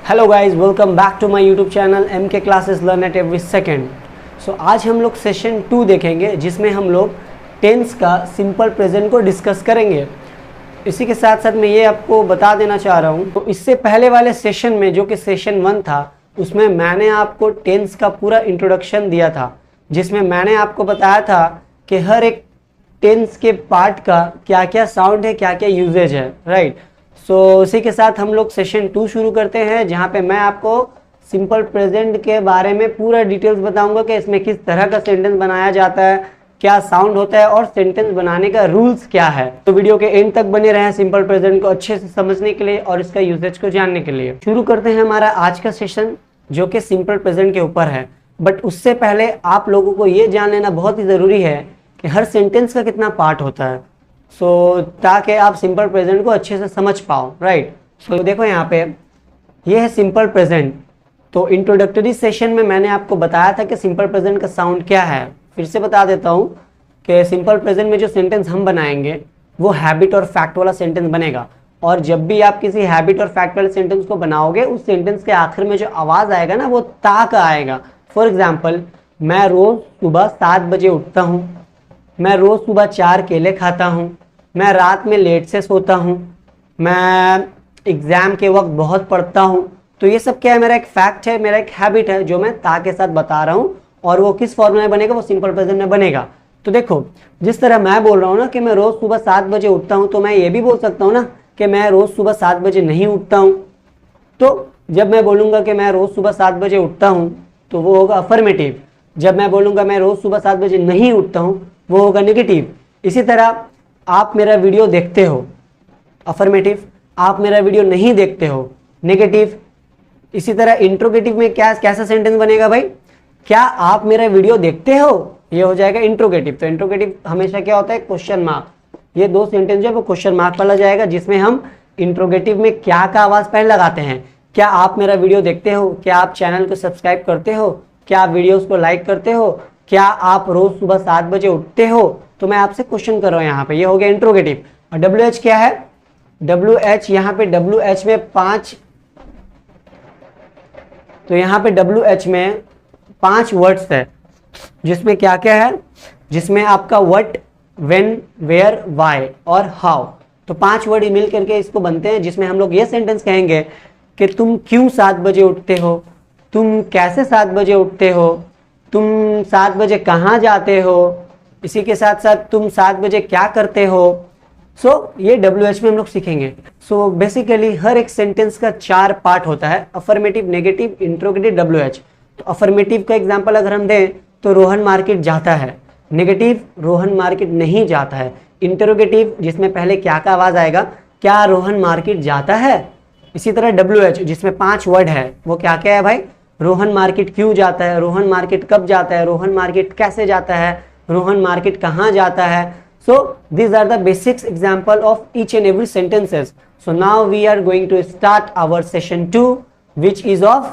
Hello guys, welcome back to my YouTube channel MK classes learn at every second. So आज हम लोग session 2 देखेंगे जिसमें हम लोग टेंस का सिंपल प्रेजेंट को डिस्कस करेंगे। इसी के साथ साथ मैं ये आपको बता देना चाह रहा हूँ, तो इससे पहले वाले सेशन में जो कि सेशन 1 था उसमें मैंने आपको टेंस का पूरा इंट्रोडक्शन दिया था, जिसमें मैंने आपको बताया था कि हर एक टेंस के पार्ट का क्या क्या साउंड है, क्या क्या यूजेज है, राइट। सो उसी के साथ हम लोग सेशन 2 शुरू करते हैं, जहाँ पे मैं आपको सिंपल प्रेजेंट के बारे में पूरा डिटेल्स बताऊंगा कि इसमें किस तरह का सेंटेंस बनाया जाता है, क्या साउंड होता है और सेंटेंस बनाने का रूल्स क्या है। तो वीडियो के एंड तक बने रहें सिंपल प्रेजेंट को अच्छे से समझने के लिए और इसका यूजेज को जानने के लिए। शुरू करते हैं हमारा आज का सेशन जो कि सिंपल प्रेजेंट के ऊपर है। बट उससे पहले आप लोगों को ये जान लेना बहुत ही ज़रूरी है कि हर सेंटेंस का कितना पार्ट होता है, ताकि आप सिंपल प्रेजेंट को अच्छे से समझ पाओ, राइट। सो देखो यहाँ पे ये है सिंपल प्रेजेंट। तो इंट्रोडक्टरी सेशन में मैंने आपको बताया था कि सिंपल प्रेजेंट का साउंड क्या है। फिर से बता देता हूँ कि सिंपल प्रेजेंट में जो सेंटेंस हम बनाएंगे वो हैबिट और फैक्ट वाला सेंटेंस बनेगा। और जब भी आप किसी हैबिट और फैक्ट वाले सेंटेंस को बनाओगे, उस सेंटेंस के आखिर में जो आवाज़ आएगा ना, वो ता का आएगा। फॉर एग्जाम्पल, मैं रोज़ सुबह 7 बजे उठता हूँ, मैं रोज़ सुबह 4 केले खाता हूँ, मैं रात में लेट से सोता हूँ, मैं एग्ज़ाम के वक्त बहुत पढ़ता हूँ। तो ये सब क्या है, मेरा एक फैक्ट है, मेरा एक हैबिट है जो मैं ता के साथ बता रहा हूँ। और वो किस फॉर्म में बनेगा, वो सिंपल प्रेजेंट में बनेगा। तो देखो, जिस तरह मैं बोल रहा हूँ ना कि मैं रोज़ सुबह 7 बजे उठता हूँ, तो मैं ये भी बोल सकता हूँ ना कि मैं रोज़ सुबह 7 बजे नहीं उठता हूँ। तो जब मैं बोलूँगा कि मैं रोज़ सुबह 7 बजे उठता हूँ तो वो होगा अफर्मेटिव। जब मैं बोलूँगा मैं रोज़ सुबह 7 बजे नहीं उठता हूँ, वो होगा नेगेटिव। इसी तरह आप मेरा वीडियो देखते हो, अफर्मेटिव। आप मेरा वीडियो नहीं देखते हो, नेगेटिव। इसी तरह इंट्रोगेटिव में क्या कैसा सेंटेंस बनेगा भाई, क्या आप मेरा वीडियो देखते हो, ये हो जाएगा इंट्रोगेटिव। तो इंट्रोगेटिव हमेशा क्या होता है, क्वेश्चन मार्क। ये दो सेंटेंस जो है वो क्वेश्चन मार्क वाला जाएगा, जिसमें हम इंट्रोगेटिव में क्या का आवाज पहले लगाते हैं। क्या आप मेरा वीडियो देखते हो, क्या आप चैनल को सब्सक्राइब करते हो, क्या आप वीडियोस को लाइक करते हो, क्या आप रोज सुबह 7 बजे उठते हो। तो मैं आपसे क्वेश्चन कर रहा हूं यहाँ पे, ये हो गया इंट्रोगेटिव। और WH क्या है, WH यहाँ पे WH में 5, तो यहाँ पे WH में 5 वर्ड्स है, जिसमें क्या क्या है, जिसमें आपका व्हाट, व्हेन, वेयर, व्हाई और हाउ। तो 5 वर्ड मिल करके इसको बनते हैं, जिसमें हम लोग ये सेंटेंस कहेंगे कि तुम क्यों 7 बजे उठते हो, तुम कैसे 7 बजे उठते हो, तुम 7 बजे कहाँ जाते हो, इसी के साथ साथ तुम 7 बजे क्या करते हो। ये WH में हम लोग सीखेंगे। बेसिकली हर एक सेंटेंस का 4 पार्ट होता है, अफर्मेटिव, नेगेटिव, इंट्रोगेटिव, WH। तो अफर्मेटिव का एग्जाम्पल अगर हम दें तो रोहन मार्केट जाता है। नेगेटिव, रोहन मार्केट नहीं जाता है। इंटरोगेटिव, जिसमें पहले क्या का आवाज आएगा, क्या रोहन मार्केट जाता है। इसी तरह WH, जिसमें 5 वर्ड है, वो क्या क्या है भाई, रोहन मार्केट क्यों जाता है, रोहन मार्केट कब जाता है, रोहन मार्केट कैसे जाता है, रोहन मार्केट कहाँ जाता है। So these are the basics example of each and every sentences. So now we are going to start our session 2, which is of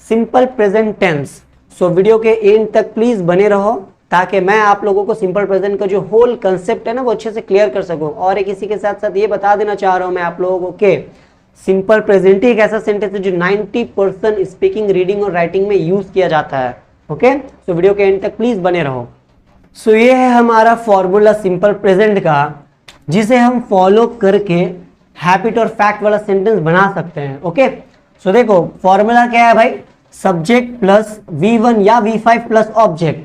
simple present tense. So video के एंड तक please बने रहो, ताकि मैं आप लोगों को सिंपल प्रेजेंट का जो होल कंसेप्ट है ना, वो अच्छे से क्लियर कर सकूं। और एक इसी के साथ साथ ये बता देना चाह रहा हूं मैं आप लोगों को कि सिंपल प्रेजेंट ही एक ऐसा सेंटेंस है जो 90% स्पीकिंग, रीडिंग और राइटिंग में यूज किया जाता है। ओके, सो वीडियो के एंड तक प्लीज बने रहो। ये है हमारा फॉर्मूला सिंपल प्रेजेंट का, जिसे हम फॉलो करके हैबिट और फैक्ट वाला सेंटेंस बना सकते हैं। ओके, देखो फॉर्मूला क्या है भाई, सब्जेक्ट प्लस V1 या V5 प्लस ऑब्जेक्ट।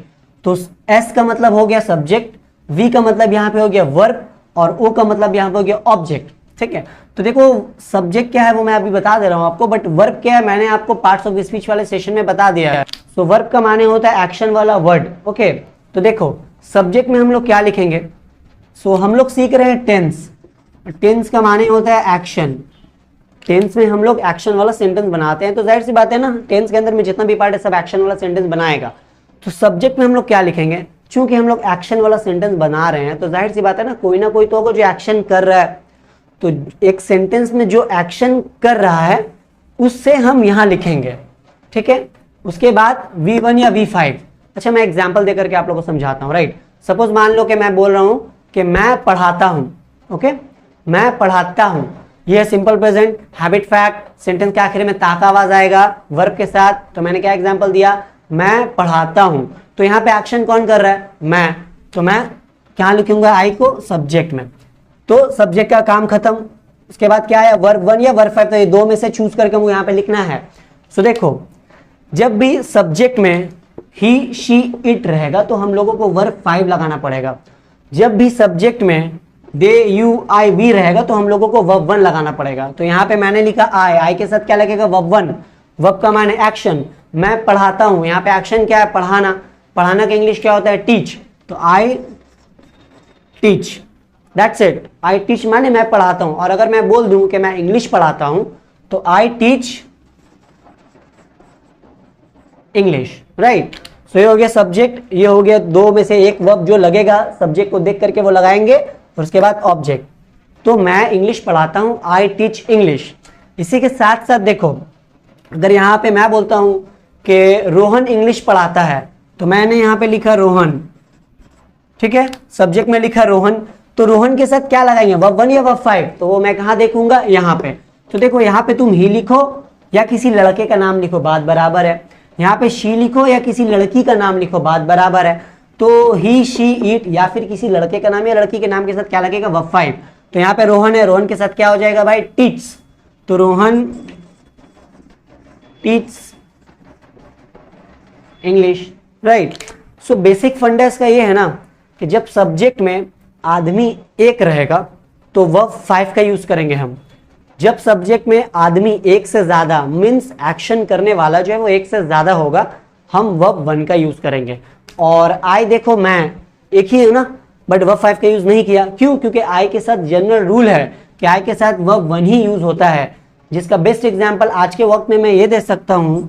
तो S का मतलब हो गया सब्जेक्ट, V का मतलब यहाँ पे हो गया वर्ब और O का मतलब यहाँ पे हो गया ऑब्जेक्ट। ठीक है, तो देखो सब्जेक्ट क्या है वो मैं अभी बता दे रहा हूँ आपको, बट वर्ब क्या है मैंने आपको पार्ट्स ऑफ स्पीच वाले सेशन में बता दिया है। वर्ब का माने होता है एक्शन वाला वर्ड। ओके, तो देखो सब्जेक्ट में हम लोग क्या लिखेंगे, हम लोग सीख रहे हैं टेंस। टेंस का माने होता है एक्शन। टेंस में हम लोग एक्शन वाला सेंटेंस बनाते हैं, तो जाहिर सी बात है ना, टेंस के अंदर में जितना भी पार्ट है सब एक्शन वाला सेंटेंस बनाएगा। तो सब्जेक्ट में हम लोग क्या लिखेंगे, चूंकि हम लोग एक्शन वाला सेंटेंस बना रहे हैं, तो जाहिर सी बात है ना कोई तो होगा जो एक्शन कर रहा है। तो एक सेंटेंस में जो एक्शन कर रहा है उससे हम यहां लिखेंगे। ठीक है, उसके बाद V1 या V5। अच्छा, मैं एग्जाम्पल देकर के आप लोगों को समझाता हूँ, राइट। सपोज मान लो कि मैं बोल रहा हूँ कि मैं पढ़ाता हूँ। ओके, मैं पढ़ाता हूँ, ये है simple present. Habit fact, sentence के आखिर में ता का आवाज आएगा वर्ब के साथ। तो मैंने क्या एग्जांपल दिया, मैं पढ़ाता हूं। तो यहाँ पे एक्शन कौन कर रहा है, मैं। तो मैं क्या लिखूंगा, आई को सब्जेक्ट में। तो सब्जेक्ट का काम खत्म। उसके बाद क्या है, वर्ब 1 या वर्ब 5, तो ये दो में से चूज करके मुझे यहाँ पे लिखना है। सो देखो, जब भी सब्जेक्ट में ही, शी, इट रहेगा तो हम लोगों को वर्ब 5 लगाना पड़ेगा। जब भी सब्जेक्ट में दे, यू, आई, वी रहेगा तो हम लोगों को वर्ब 1 लगाना पड़ेगा। तो यहाँ पे मैंने लिखा आई के साथ क्या लगेगा, वर्ब 1। वर्ब का माने एक्शन, मैं पढ़ाता हूं। यहाँ पे एक्शन क्या है, पढ़ाना। पढ़ाना का इंग्लिश क्या होता है, टीच। तो I teach, that's it. I teach माने मैं पढ़ाता हूं। और अगर मैं बोल दूं कि मैं इंग्लिश पढ़ाता हूं तो आई टीच इंग्लिश, राइट। सो ये हो गया सब्जेक्ट, ये हो गया दो में से एक वर्ब जो लगेगा, सब्जेक्ट को देख करके वो लगाएंगे, और उसके बाद ऑब्जेक्ट। तो मैं इंग्लिश पढ़ाता हूं, आई टीच इंग्लिश। इसी के साथ साथ देखो, अगर यहां पे मैं बोलता हूं कि रोहन इंग्लिश पढ़ाता है, तो मैंने यहां पे लिखा रोहन, ठीक है, सब्जेक्ट में लिखा रोहन। तो रोहन के साथ क्या लगाएंगे, वर्ब 1 या वर्ब 5, तो वो मैं कहां देखूंगा, यहां पे। तो देखो यहाँ पे तुम ही लिखो या किसी लड़के का नाम लिखो, बात बराबर है। यहाँ पे शी लिखो या किसी लड़की का नाम लिखो, बात बराबर है। तो ही, शी, इट या फिर किसी लड़के का नाम या लड़की के नाम के साथ क्या लगेगा, वर्ब 5। तो यहाँ पे रोहन है, रोहन के साथ क्या हो जाएगा भाई, टीच। तो Rohan teach English, right. So basic fundas का ये है ना कि जब सब्जेक्ट में आदमी एक रहेगा तो वर्ब 5 का यूज करेंगे हम। जब सब्जेक्ट में आदमी एक से ज्यादा, मीन्स एक्शन करने वाला जो है वो एक से ज्यादा होगा, हम वर्ब 1 का यूज करेंगे। और आई देखो, मैं एक ही है ना, बट वर्ब 5 का यूज नहीं किया। क्यों, क्योंकि आई के साथ जनरल रूल है कि आई के साथ वर्ब 1 ही यूज होता है। जिसका बेस्ट एग्जांपल आज के वक्त में मैं ये दे सकता हूं,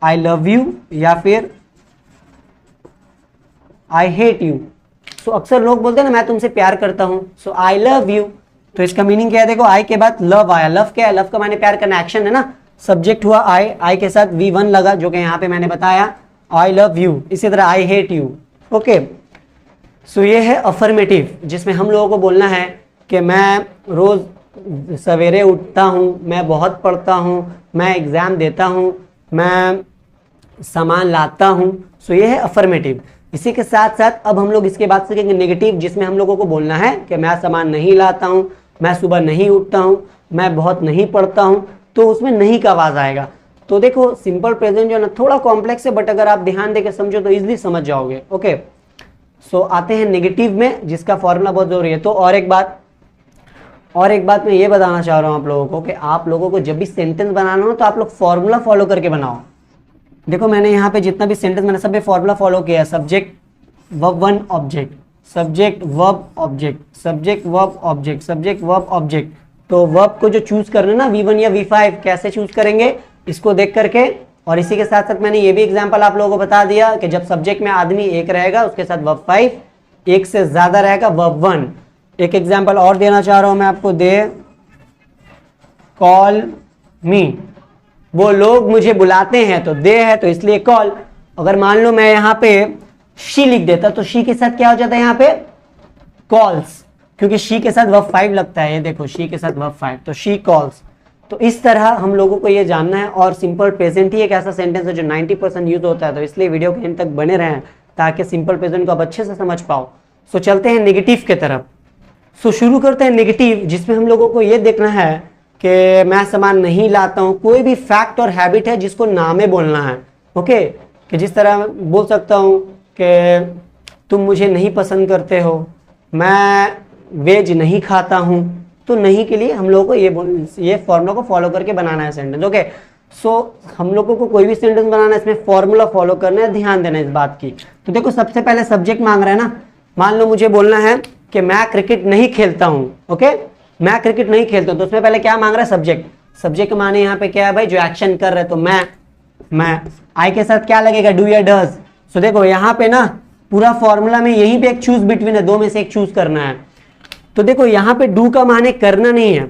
आई लव यू या फिर आई हेट यू। सो अक्सर लोग बोलते हैं ना, मैं तुमसे प्यार करता हूं, सो आई लव यू। तो इसका मीनिंग क्या है, देखो आई के बाद लव आया। लव क्या है, लव का माने प्यार करना, एक्शन है ना। सब्जेक्ट हुआ आई के साथ V1 लगा, जो कि यहाँ पे मैंने बताया, आई लव यू। इसी तरह आई हेट यू, ओके। सो ये है अफर्मेटिव, जिसमें हम लोगों को बोलना है कि मैं रोज सवेरे उठता हूँ, मैं बहुत पढ़ता हूँ, मैं एग्जाम देता हूँ, मैं सामान लाता हूँ। सो ये है अफर्मेटिव। इसी के साथ साथ अब हम लोग इसके बाद सीखेंगे नेगेटिव, जिसमें हम लोगों को बोलना है कि मैं सामान नहीं लाता हूँ, मैं सुबह नहीं उठता हूँ, मैं बहुत नहीं पढ़ता हूँ। तो उसमें नहीं का आवाज आएगा। तो देखो सिंपल प्रेजेंट जो है ना थोड़ा कॉम्प्लेक्स है, बट अगर आप ध्यान देकर समझो तो इजीली समझ जाओगे, ओके। सो आते हैं नेगेटिव में, जिसका फॉर्मूला बहुत जरूरी है। तो और एक बात मैं ये बताना चाह रहा हूँ आप लोगों को कि आप लोगों को जब भी सेंटेंस बनाना हो तो आप लोग फॉर्मूला फॉलो करके बनाओ। देखो मैंने यहाँ पे जितना भी सेंटेंस मैंने सब पे फॉर्मूला फॉलो किया है। Subject verb 1 object, subject verb object, subject verb object, subject verb object. तो वर्ब को जो चूज करना ना, V1 या V5 कैसे चूज करेंगे, इसको देख करके। और इसी के साथ साथ मैंने ये भी एग्जांपल आप लोगों को बता दिया कि जब सब्जेक्ट में आदमी एक रहेगा उसके साथ वर्ब 5, एक से ज्यादा रहेगा वर्ब 1। एक एग्जांपल और देना चाह रहा हूं मैं आपको, दे कॉल मी, वो लोग मुझे बुलाते हैं। तो दे है तो इसलिए कॉल। अगर मान लो मैं यहाँ पे शी लिख देता तो शी के साथ क्या हो जाता है यहाँ पे, कॉल्स, क्योंकि शी के साथ वर्ब 5 लगता है। ये देखो शी के साथ वर्ब 5, तो शी कॉल्स। तो इस तरह हम लोगों को ये जानना है। और सिंपल प्रेजेंट ही एक ऐसा सेंटेंस है जो 90% यूज होता है, तो इसलिए वीडियो के एंड तक बने रहें ताकि सिंपल प्रेजेंट को आप अच्छे से समझ पाओ। सो चलते हैं नेगेटिव के तरफ। सो शुरू करते हैं नेगेटिव, जिसमें हम लोगों को ये देखना है कि मैं सामान नहीं लाता हूं। कोई भी फैक्ट और हैबिट है जिसको नामे बोलना है, ओके। कि जिस तरह बोल सकता हूं कि तुम मुझे नहीं पसंद करते हो, मैं वेज नहीं खाता हूं। तो नहीं के लिए हम लोगों को ये फॉर्मूला को फॉलो करके बनाना है सेंटेंस, ओके। सो हम लोगों को कोई भी सेंटेंस बनाना है, इसमें फॉर्मूला फॉलो करना है, ध्यान देना इस बात की। तो देखो सबसे पहले सब्जेक्ट मांग रहा है ना। मान लो मुझे बोलना है कि मैं क्रिकेट नहीं खेलता हूं, ओके। मैं क्रिकेट नहीं खेलता हूं, तो उसमें पहले क्या मांग रहा है, सब्जेक्ट। सब्जेक्ट माने यहाँ पे क्या है भाई, जो एक्शन कर रहे, तो मैं आई के साथ क्या लगेगा, डू या डज। सो देखो यहाँ पे ना पूरा फॉर्मूला में यहीं पे एक चूज बिटवीन है, दो में से एक चूज करना है। तो देखो यहाँ पे डू का माने करना नहीं है,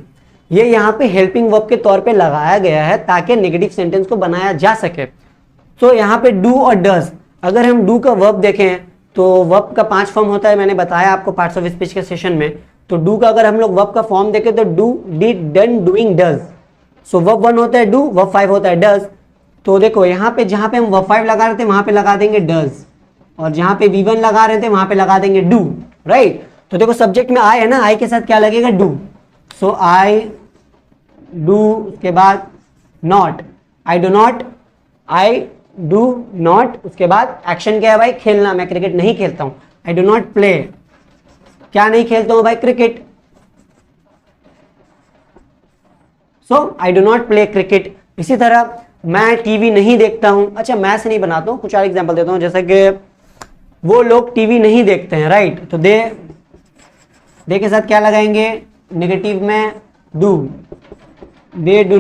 ये यहाँ पे हेल्पिंग वर्ब के तौर पे लगाया गया है ताकि नेगेटिव सेंटेंस को बनाया जा सके। तो यहाँ पे डू और डज, अगर हम डू का वर्ब देखें तो वर्ब का 5 फॉर्म होता है, मैंने बताया आपको पार्ट्स ऑफ स्पीच के सेशन में। तो डू का अगर हम लोग वर्ब का फॉर्म देखें तो do, did, done, doing, does. So verb 1 होता है डू, वर्ब 5 होता है डज। तो देखो यहाँ पे जहां पे हम वर्ब 5 लगा रहे थे वहां पे लगा देंगे डज, और जहां पे V1 लगा रहे थे वहां पे लगा देंगे डू, राइट। तो देखो सब्जेक्ट में आई है ना, आई के साथ क्या लगेगा, डू। सो आई डू, उसके बाद not, I do not, I do not, उसके बाद एक्शन क्या है भाई, खेलना। मैं क्रिकेट नहीं खेलता हूं, आई डू नॉट प्ले। क्या नहीं खेलता हूं भाई, cricket. So I do not play cricket. इसी तरह मैं टीवी नहीं देखता हूं। अच्छा, मैं से नहीं बनाता हूं, कुछ और एग्जांपल देता हूं, जैसे कि वो लोग टीवी नहीं देखते हैं, राइट। तो दे के साथ क्या लगाएंगे, नेगेटिव में do, they do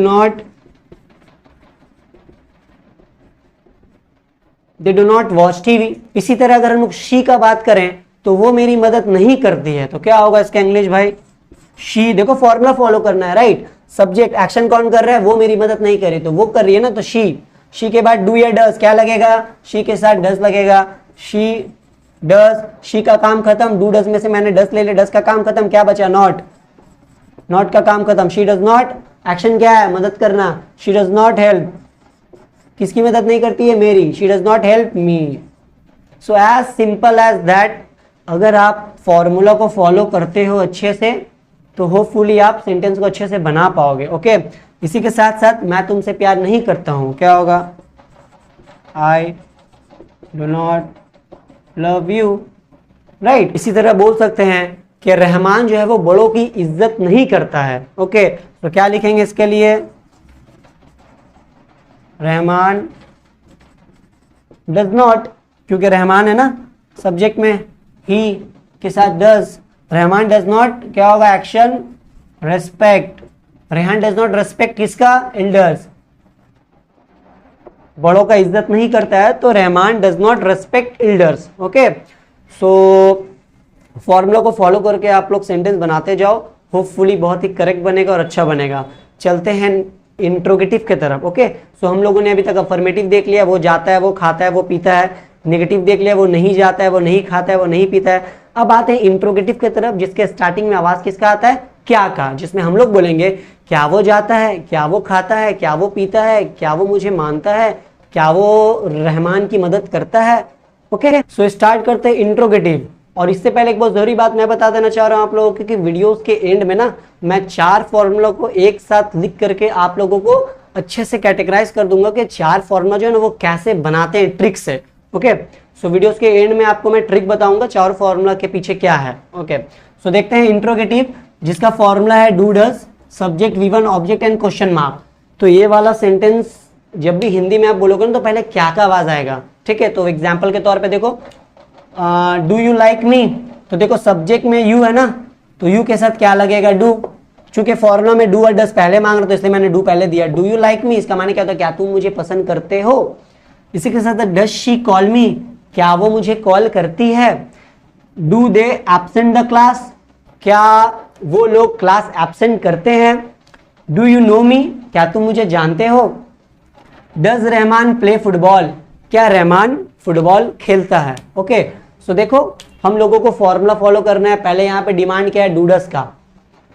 not watch TV. इसी तरह अगर हम लोग शी का बात करें तो वो मेरी मदद नहीं करती है, तो क्या होगा इसका इंग्लिश भाई, शी। देखो फॉर्मूला फॉलो करना है, राइट। सब्जेक्ट एक्शन कौन कर रहा है, वो मेरी मदद नहीं कर रही, तो वो कर रही है ना, तो शी के बाद डू या डज क्या लगेगा, शी के साथ डज लगेगा, शी डज। शी का काम खत्म, डू डज में से मैंने डज ले लिया, डज का काम खत्म, क्या बचा, नॉट का काम खत्म। शी डज नॉट, एक्शन क्या है, मदद करना, शी डज नॉट हेल्प। किसकी मदद नहीं करती है, मेरी, she does not help me. So as simple as that. अगर आप फॉर्मूला को फॉलो करते हो अच्छे से तो होपफुली आप सेंटेंस को अच्छे से बना पाओगे, ओके। इसी के साथ साथ मैं तुमसे प्यार नहीं करता हूं, क्या होगा, I do not love you, right. इसी तरह बोल सकते हैं कि रहमान जो है वो बड़ों की इज्जत नहीं करता है, ओके। तो क्या लिखेंगे इसके लिए, रहमान डज नॉट, क्योंकि रहमान है ना सब्जेक्ट में, ही के साथ डज, रहमान डज नॉट क्या होगा, action, respect. Rehan does not respect किसका, एल्डर्स, बड़ों का इज्जत नहीं करता है, तो Rahman does not respect elders, okay. So formula को फॉलो करके आप लोग सेंटेंस बनाते जाओ, होपफुली बहुत ही करेक्ट बनेगा और अच्छा बनेगा। चलते हैं इंट्रोगेटिव के तरफ, ओके। सो हम लोगों ने अभी तक अफर्मेटिव देख लिया, वो जाता है, वो खाता है, वो पीता है। नेगेटिव देख लिया, वो नहीं जाता है, वो नहीं खाता है, वो नहीं पीता है। अब आते हैं इंट्रोगेटिव की तरफ, जिसके स्टार्टिंग में आवाज किसका आता है, क्या का, जिसमें हम लोग बोलेंगे क्या वो जाता है, क्या वो खाता है, क्या वो पीता है, क्या वो मुझे मानता है, क्या वो रहमान की मदद करता है, ओके। सो स्टार्ट करते हैं इंट्रोगेटिव। और इससे पहले एक बहुत जरूरी बात मैं बता देना चाह रहा हूं आप लोगों को, क्योंकि वीडियोस के एंड में ना मैं 4 फॉर्मूला को एक साथ लिख करके आप लोगों को अच्छे से कैटेगराइज कर दूंगा कि 4 फॉर्मूला जो है ना वो कैसे बनाते हैं ट्रिक से, ओके। सो वीडियोस के एंड में आपको मैं ट्रिक बताऊंगा 4 फॉर्मूला के पीछे क्या है, ओके। सो देखते हैं इंट्रोगेटिव, जिसका फॉर्मूला है do does, subject V1 object and question mark. तो ये वाला सेंटेंस जब भी हिंदी में आप बोलोगे ना तो पहले क्या का आवाज आएगा, ठीक है। तो एग्जाम्पल के तौर पे देखो, डू यू लाइक मी, तो देखो सब्जेक्ट में यू है ना, तो यू के साथ क्या लगेगा, डू। चूंकि फॉर्मूला में डू और डज पहले मांग रहे तो इसलिए मैंने डू पहले दिया। डू यू लाइक मी, इसका माने क्या होता है, क्या तुम मुझे पसंद करते हो। इसी के साथ डज शी कॉल मी, क्या वो मुझे कॉल करती है। Do they absent the class, क्या वो लोग क्लास एब्सेंट करते हैं। डू यू नो मी, क्या तुम मुझे जानते हो। डज रहमान प्ले फुटबॉल, क्या रहमान फुटबॉल खेलता है, ओके। सो देखो हम लोगों को फॉर्मूला फॉलो करना है। पहले यहाँ पे डिमांड क्या है, डू डज का,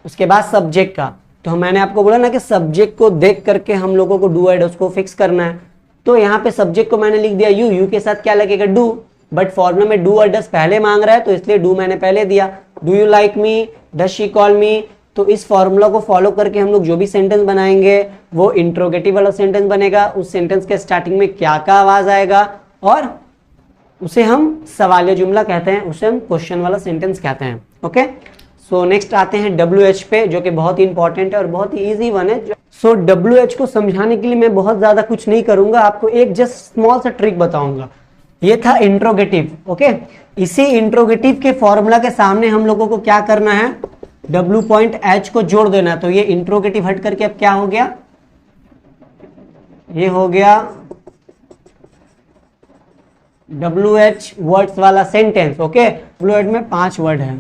उसके बाद सब्जेक्ट का। तो मैंने आपको बोला ना कि सब्जेक्ट को देख करके हम लोगों को डू एंड डज को फिक्स करना है। तो यहाँ पे सब्जेक्ट को मैंने लिख दिया यू, यू के साथ क्या लगेगा, डू। बट फॉर्मूला में डू और डज पहले मांग रहा है तो इसलिए डू मैंने पहले दिया। Do you like me, does she call मी। तो इस फॉर्मूला को फॉलो करके हम लोग जो भी सेंटेंस बनाएंगे वो इंट्रोगेटिव वाला सेंटेंस बनेगा। उस सेंटेंस के स्टार्टिंग में क्या का आवाज आएगा और उसे हम सवालिया जुमला कहते हैं, उसे हम क्वेश्चन वाला सेंटेंस कहते हैं, ओके। सो नेक्स्ट आते हैं WH पे, जो कि बहुत ही इंपॉर्टेंट है और बहुत ही इजी वन है। सो WH को समझाने के लिए मैं बहुत ज्यादा कुछ नहीं करूंगा, आपको एक जस्ट स्मॉल सा ट्रिक बताऊंगा। ये था इंट्रोगेटिव, ओके। इसी इंट्रोगेटिव के फॉर्मूला के सामने हम लोगों को क्या करना है, W.H को जोड़ देना है। तो ये इंट्रोगेटिव हट करके अब क्या हो गया, ये हो गया WH वर्ड्स वाला सेंटेंस, ओके। WH में 5 वर्ड है।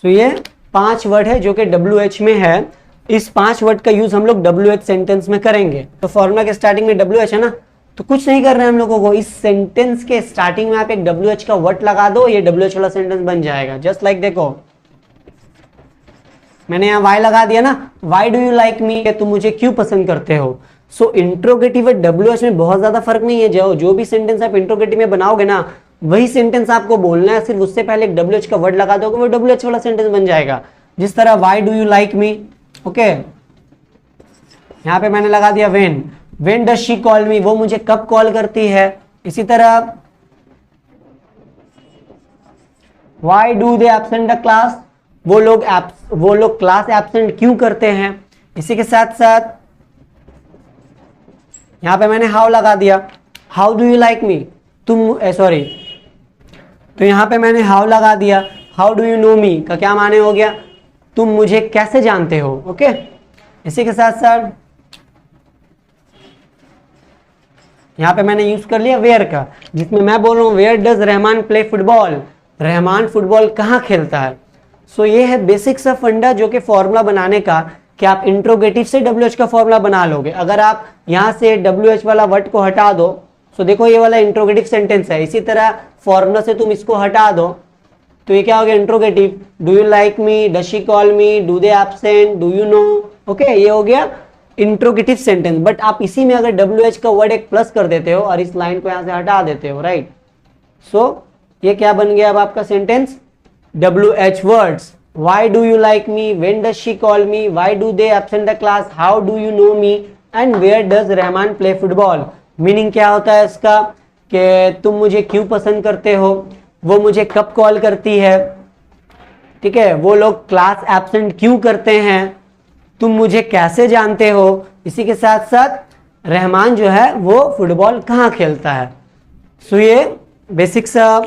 तो ये 5 वर्ड है जो कि WH में है। इस 5 वर्ड का यूज हम लोग WH सेंटेंस में करेंगे। तो फॉर्मूला के स्टार्टिंग में WH है ना, तो कुछ नहीं कर रहे हैं हम लोगों को, इस सेंटेंस के स्टार्टिंग में आप एक WH का वर्ड लगा दो, ये WH वाला सेंटेंस बन जाएगा। जस्ट लाइक देखो मैंने यहाँ वाई लगा दिया ना, why do you like me, तुम मुझे क्यों पसंद करते हो। सो इंट्रोगेटिव और WH में बहुत ज्यादा फर्क नहीं है। जो भी सेंटेंस आप इंट्रोगेटिव में बनाओगे ना, वही सेंटेंस आपको बोलना है, सिर्फ उससे पहले एक WH का वर्ड लगा दोगे, वो WH वाला सेंटेंस बन जाएगा। जिस तरह why do you like me, okay, यहां पे मैंने लगा दिया वेन डज शी कॉल मी, वो मुझे कब कॉल करती है। इसी तरह why do they absent the class, वो लोग क्लास एब्सेंट क्यों करते हैं। इसी के साथ साथ यहां पे मैंने हाउ लगा दिया, how do you like me, तो यहां पे मैंने हाउ लगा दिया, हाउ डू यू नो मी का क्या माने हो गया, तुम मुझे कैसे जानते हो। ओके, इसी के साथ साथ यहां पे मैंने यूज कर लिया वेयर का, जिसमें मैं बोल रहा हूं where does Rahman play football, Rahman football कहाँ खेलता है। सो ये है बेसिक सा फंडा जो कि फॉर्मूला बनाने का, कि आप इंट्रोगेटिव से WH का फॉर्मूला बना लोगे। अगर आप यहां से WH वाला वर्ड को हटा दो, सो देखो ये वाला इंट्रोगेटिव सेंटेंस है, इसी तरह फॉर्मूला से तुम इसको हटा दो तो ये क्या हो गया interrogative. Do you like me, does she call me, do they absent, do you know, okay, ये हो गया इंट्रोगेटिव सेंटेंस। बट आप इसी में अगर WH का वर्ड एक प्लस कर देते हो और इस लाइन को यहां से हटा देते हो, राइट, सो ये क्या बन गया अब आपका sentence, WH words. Why do you like me? When does she call me? Why do they absent the class? How do you know me? And where does Rahman play football? Meaning क्या होता है इसका, कि तुम मुझे क्यों पसंद करते हो, वो मुझे कब कॉल करती है, ठीक है, वो लोग क्लास एब्सेंट क्यों करते हैं, तुम मुझे कैसे जानते हो। इसी के साथ साथ रहमान जो है वो फुटबॉल कहाँ खेलता है। सो ये बेसिक सा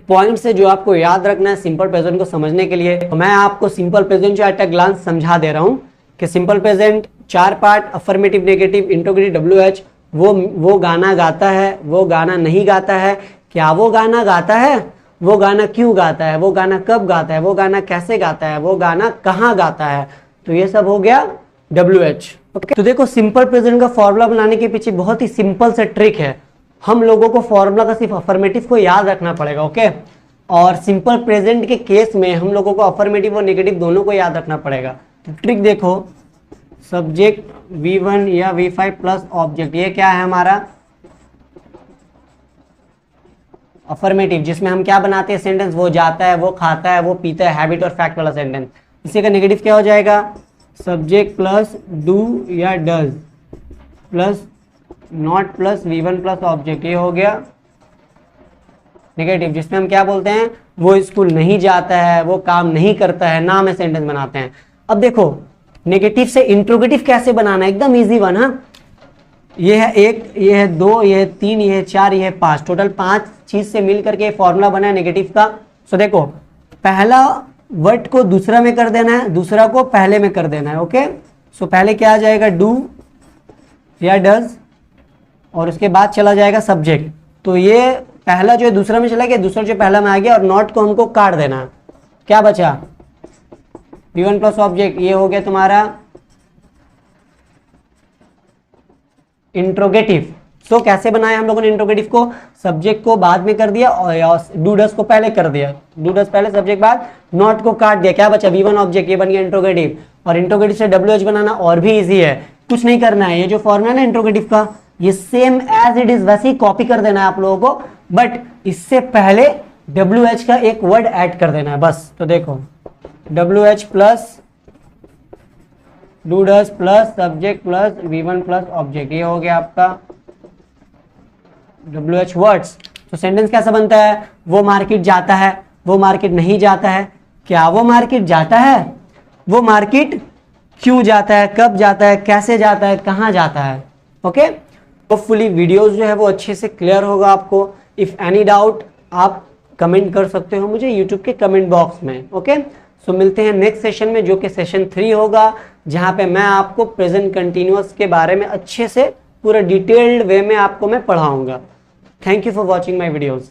पॉइंट्स है जो आपको याद रखना है सिंपल प्रेजेंट को समझने के लिए। तो मैं आपको सिंपल प्रेजेंट जो एट अ ग्लांस समझा दे रहा हूं कि simple present 4 part, affirmative, negative, interrogative, WH। वो गाना गाता है, वो गाना नहीं गाता है, क्या वो गाना गाता है, वो गाना क्यों गाता है, वो गाना कब गाता है, वो गाना कैसे गाता है, वो गाना कहाँ गाता है। तो ये सब हो गया WH। ओके, तो देखो सिंपल प्रेजेंट का फॉर्मूला बनाने के पीछे बहुत ही सिंपल सा ट्रिक है। हम लोगों को फॉर्मूला का सिर्फ अफर्मेटिव को याद रखना पड़ेगा, ओके, और सिंपल प्रेजेंट के केस में हम लोगों को अफर्मेटिव और नेगेटिव दोनों को याद रखना पड़ेगा। तो ट्रिक देखो, सब्जेक्ट V1 या V5 प्लस ऑब्जेक्ट, ये क्या है हमारा अफर्मेटिव, जिसमें हम क्या बनाते हैं सेंटेंस, वो जाता है, वो खाता है, वो पीता है, हैबिट और फैक्ट वाला सेंटेंस। इसी का नेगेटिव क्या हो जाएगा, सब्जेक्ट प्लस डू या does plus not plus V1 plus object, ये हो गया नेगेटिव, जिसमें हम क्या बोलते हैं, वो स्कूल नहीं जाता है, वो काम नहीं करता है, नाम है सेंटेंस बनाते हैं। अब देखो नेगेटिव से इंट्रोगेटिव कैसे बनाना है, एकदम इजी वन। हाँ, ये है 1, ये है 2, ये है 3, ये है 4, ये है 5, टोटल 5 चीज से मिल करके फॉर्मूला बना है नेगेटिव का। सो देखो पहला वर्ड को दूसरा में कर देना है, दूसरा को पहले में कर देना है। ओके, सो पहले क्या आ जाएगा, डू या डज, और उसके बाद चला जाएगा सब्जेक्ट। तो ये पहला जो है दूसरा में चला गया, दूसरा जो पहला में आ गया, और नॉट को हमको काट देना है। क्या बचा, V1 प्लस ऑब्जेक्ट, ये हो गया तुम्हारा इंट्रोगेटिव। सो कैसे बनाया हम लोगों ने इंट्रोगेटिव को, सब्जेक्ट को बाद में कर दिया और डू डज को पहले कर दिया, डू डज पहले सब्जेक्ट बाद, नॉट को काट दिया, क्या बचा V1 ऑब्जेक्ट, ये बन गया इंट्रोगेटिव। और इंट्रोगेटिव से WH बनाना और भी इजी है, कुछ नहीं करना है, ये जो फॉर्मूला है ना इंट्रोगेटिव का, ये सेम एज इट इज वैसे ही कॉपी कर देना है आप लोगों को, बट इससे पहले WH का एक वर्ड ऐड कर देना है बस। तो देखो WH plus do does plus subject plus V1 plus object, ये हो गया आपका WH वर्ड्स। तो सेंटेंस कैसा बनता है, वो मार्केट जाता है, वो मार्केट नहीं जाता है, क्या वो मार्केट जाता है, वो मार्केट क्यों जाता है, कब जाता है, कैसे जाता है, कहाँ जाता है। ओके, होपफुली वीडियोस जो है वो अच्छे से क्लियर होगा आपको। इफ एनी डाउट आप कमेंट कर सकते हो मुझे यूट्यूब के कमेंट बॉक्स में। ओके, सो मिलते हैं नेक्स्ट सेशन में, जो कि सेशन 3 होगा, जहां पे मैं आपको प्रेजेंट कंटिन्यूअस के बारे में अच्छे से पूरा डिटेल्ड वे में आपको मैं पढ़ाऊंगा। Thank you for watching my videos.